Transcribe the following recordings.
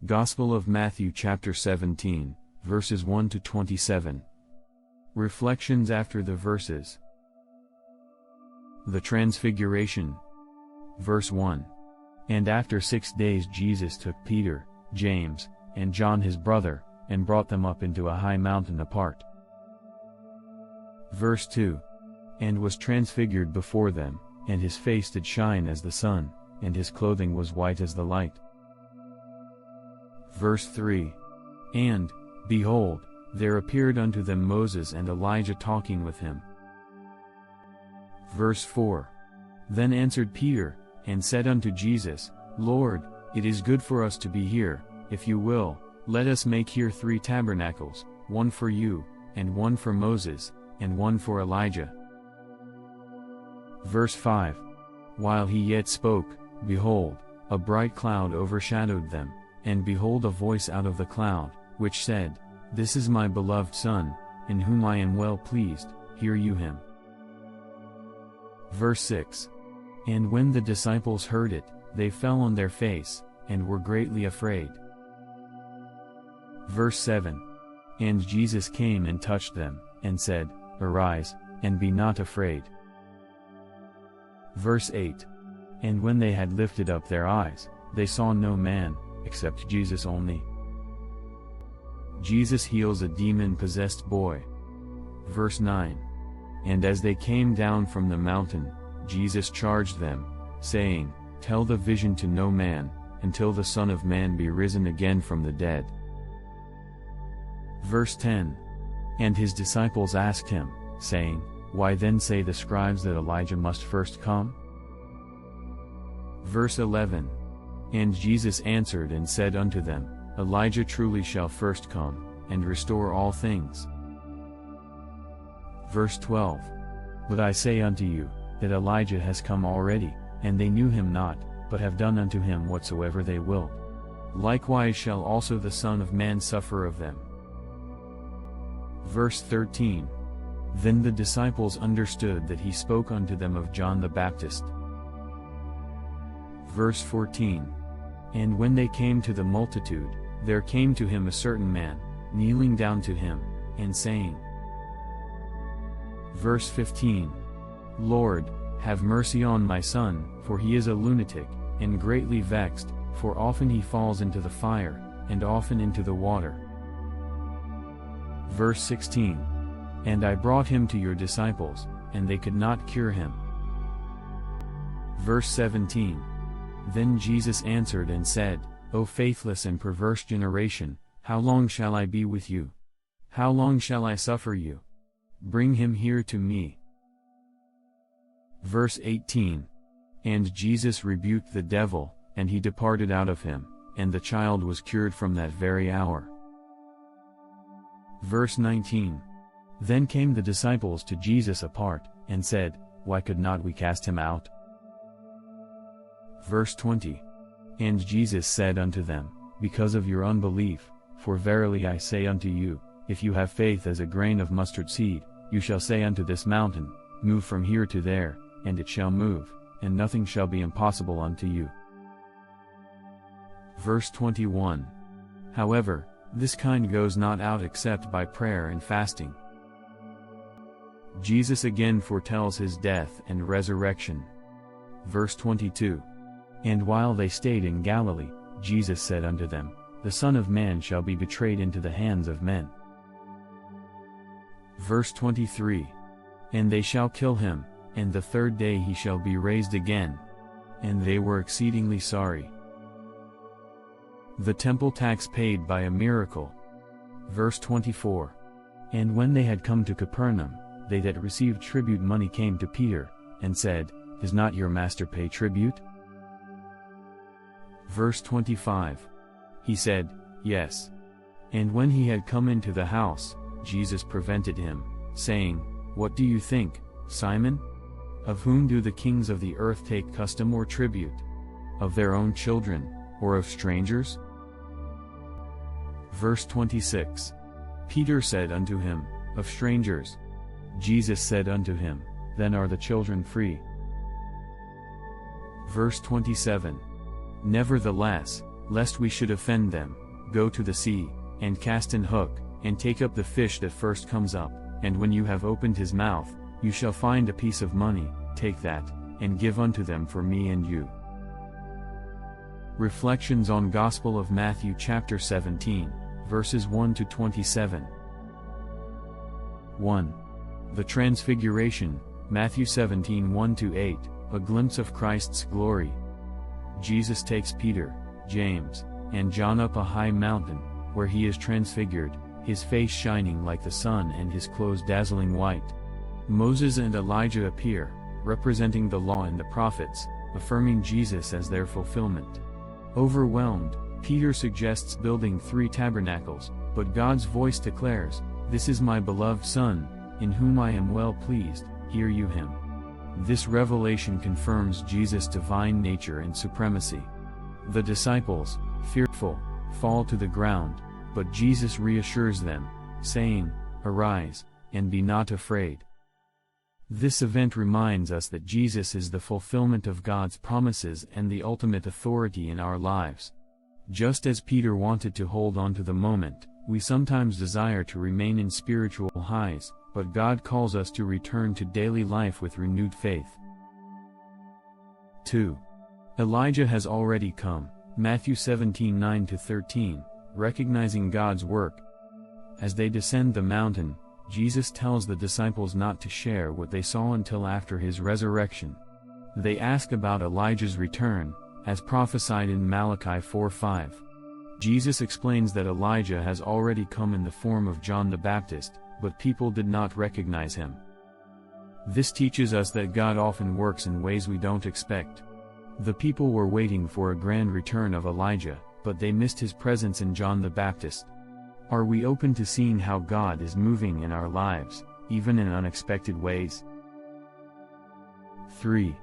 Gospel of Matthew chapter 17, verses 1 to 27. Reflections after the verses. The Transfiguration. Verse 1. And after 6 days Jesus took Peter, James, and John his brother, and brought them up into a high mountain apart. Verse 2. And was transfigured before them, and his face did shine as the sun, and his clothing was white as the light. Verse 3. And, behold, there appeared unto them Moses and Elijah talking with him. Verse 4. Then answered Peter, and said unto Jesus, Lord, it is good for us to be here. If you will, let us make here 3 tabernacles, one for you, and one for Moses, and one for Elijah. Verse 5. While he yet spoke, behold, a bright cloud overshadowed them, and behold a voice out of the cloud, which said, This is my beloved Son, in whom I am well pleased, hear you him. Verse 6. And when the disciples heard it, they fell on their face, and were greatly afraid. Verse 7. And Jesus came and touched them, and said, Arise, and be not afraid. Verse 8. And when they had lifted up their eyes, they saw no man, except Jesus only. Jesus heals a demon-possessed boy. Verse 9. And as they came down from the mountain, Jesus charged them, saying, Tell the vision to no man, until the Son of Man be risen again from the dead. Verse 10. And his disciples asked him, saying, Why then say the scribes that Elijah must first come? Verse 11. And Jesus answered and said unto them, Elijah truly shall first come, and restore all things. Verse 12. But I say unto you, that Elijah has come already, and they knew him not, but have done unto him whatsoever they will. Likewise shall also the Son of Man suffer of them. Verse 13. Then the disciples understood that he spoke unto them of John the Baptist. Verse 14. And when they came to the multitude, there came to him a certain man, kneeling down to him, and saying. Verse 15. Lord, have mercy on my son, for he is a lunatic, and greatly vexed, for often he falls into the fire, and often into the water. Verse 16. And I brought him to your disciples, and they could not cure him. Verse 17. Then Jesus answered and said, O faithless and perverse generation, how long shall I be with you? How long shall I suffer you? Bring him here to me. Verse 18. And Jesus rebuked the devil, and he departed out of him, and the child was cured from that very hour. Verse 19. Then came the disciples to Jesus apart, and said, Why could not we cast him out? Verse 20. And Jesus said unto them, Because of your unbelief, for verily I say unto you, if you have faith as a grain of mustard seed, you shall say unto this mountain, Move from here to there, and it shall move, and nothing shall be impossible unto you. Verse 21. However, this kind goes not out except by prayer and fasting. Jesus again foretells his death and resurrection. Verse 22. And while they stayed in Galilee, Jesus said unto them, The Son of Man shall be betrayed into the hands of men. Verse 23. And they shall kill him, and the 3rd day he shall be raised again. And they were exceedingly sorry. The temple tax paid by a miracle. Verse 24. And when they had come to Capernaum, they that received tribute money came to Peter, and said, Does not your master pay tribute? Verse 25. He said, Yes. And when he had come into the house, Jesus prevented him, saying, What do you think, Simon? Of whom do the kings of the earth take custom or tribute? Of their own children, or of strangers? Verse 26. Peter said unto him, Of strangers. Jesus said unto him, Then are the children free. Verse 27. Nevertheless, lest we should offend them, go to the sea, and cast an hook, and take up the fish that first comes up, and when you have opened his mouth, you shall find a piece of money, take that, and give unto them for me and you. Reflections on Gospel of Matthew chapter 17, verses 1 to 27. 1. The Transfiguration, Matthew 17 1 to 8, a glimpse of Christ's glory. Jesus takes Peter, James, and John up a high mountain, where he is transfigured, his face shining like the sun and his clothes dazzling white. Moses and Elijah appear, representing the law and the prophets, affirming Jesus as their fulfillment. Overwhelmed, Peter suggests building 3 tabernacles, but God's voice declares, "This is my beloved Son, in whom I am well pleased, hear you him." This revelation confirms Jesus' divine nature and supremacy. The disciples, fearful, fall to the ground, but Jesus reassures them, saying, "Arise, and be not afraid." This event reminds us that Jesus is the fulfillment of God's promises and the ultimate authority in our lives. Just as Peter wanted to hold on to the moment, we sometimes desire to remain in spiritual highs, but God calls us to return to daily life with renewed faith. 2. Elijah has already come, Matthew 17 9 to 13, recognizing God's work. As they descend the mountain, Jesus tells the disciples not to share what they saw until after his resurrection. They ask about Elijah's return, as prophesied in Malachi 4:5. Jesus explains that Elijah has already come in the form of John the Baptist, but people did not recognize him. This teaches us that God often works in ways we don't expect. The people were waiting for a grand return of Elijah, but they missed his presence in John the Baptist. Are we open to seeing how God is moving in our lives, even in unexpected ways? 3.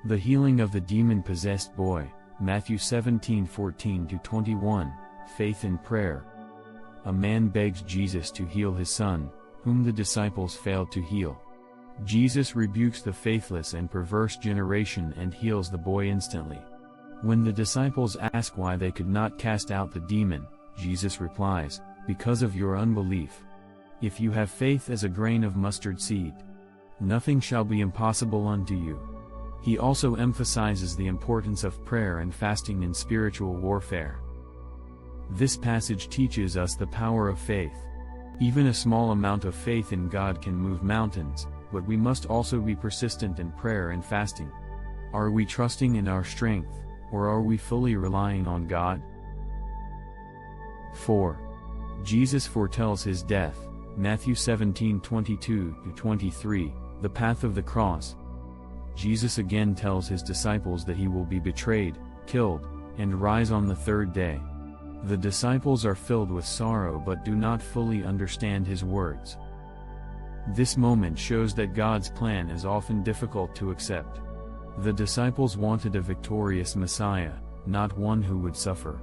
The healing of the demon-possessed boy, Matthew 17:14 to 21, faith in prayer. A man begs Jesus to heal his son, whom the disciples failed to heal. Jesus rebukes the faithless and perverse generation and heals the boy instantly. When the disciples ask why they could not cast out the demon, Jesus replies, "Because of your unbelief. If you have faith as a grain of mustard seed, nothing shall be impossible unto you." He also emphasizes the importance of prayer and fasting in spiritual warfare. This passage teaches us the power of faith. Even a small amount of faith in God can move mountains, but we must also be persistent in prayer and fasting. Are we trusting in our strength, or are we fully relying on God? 4. Jesus foretells his death, Matthew 17:22 to 23, the path of the cross. Jesus again tells his disciples that he will be betrayed, killed, and rise on the 3rd day. The disciples are filled with sorrow but do not fully understand his words. This moment shows that God's plan is often difficult to accept. The disciples wanted a victorious Messiah, not one who would suffer.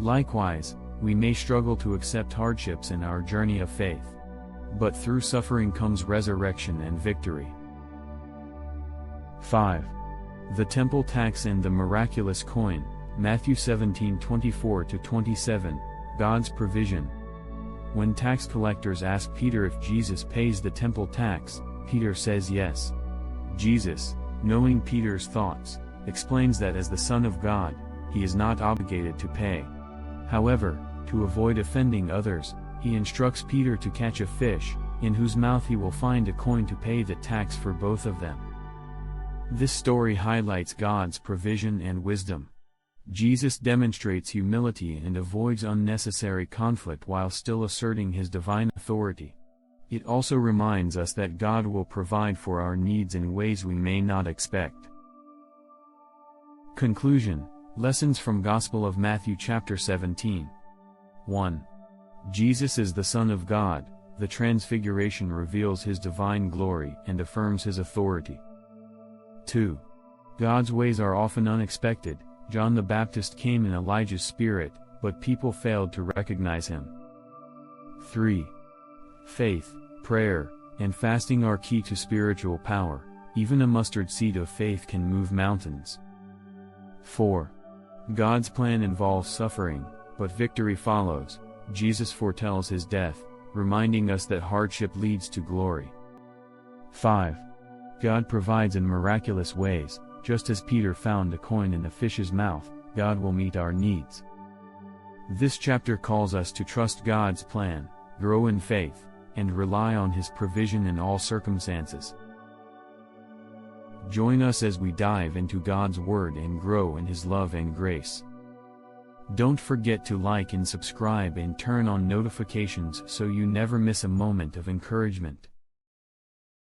Likewise, we may struggle to accept hardships in our journey of faith. But through suffering comes resurrection and victory. 5. The temple tax and the miraculous coin, Matthew 17:24 to 27, God's provision. When tax collectors ask Peter if Jesus pays the temple tax, Peter says yes. Jesus, knowing Peter's thoughts, explains that as the Son of God, he is not obligated to pay. However, to avoid offending others, he instructs Peter to catch a fish, in whose mouth he will find a coin to pay the tax for both of them. This story highlights God's provision and wisdom. Jesus demonstrates humility and avoids unnecessary conflict while still asserting his divine authority. It also reminds us that God will provide for our needs in ways we may not expect. Conclusion. Lessons from Gospel of Matthew chapter 17. 1. Jesus is the Son of God. The Transfiguration reveals his divine glory and affirms his authority. 2. God's ways are often unexpected. John the Baptist came in Elijah's spirit, but people failed to recognize him. 3. Faith, prayer, and fasting are key to spiritual power. Even a mustard seed of faith can move mountains. 4. God's plan involves suffering, but victory follows. Jesus foretells his death, reminding us that hardship leads to glory. 5. God provides in miraculous ways. Just as Peter found a coin in a fish's mouth, God will meet our needs. This chapter calls us to trust God's plan, grow in faith, and rely on His provision in all circumstances. Join us as we dive into God's Word and grow in His love and grace. Don't forget to like and subscribe and turn on notifications so you never miss a moment of encouragement.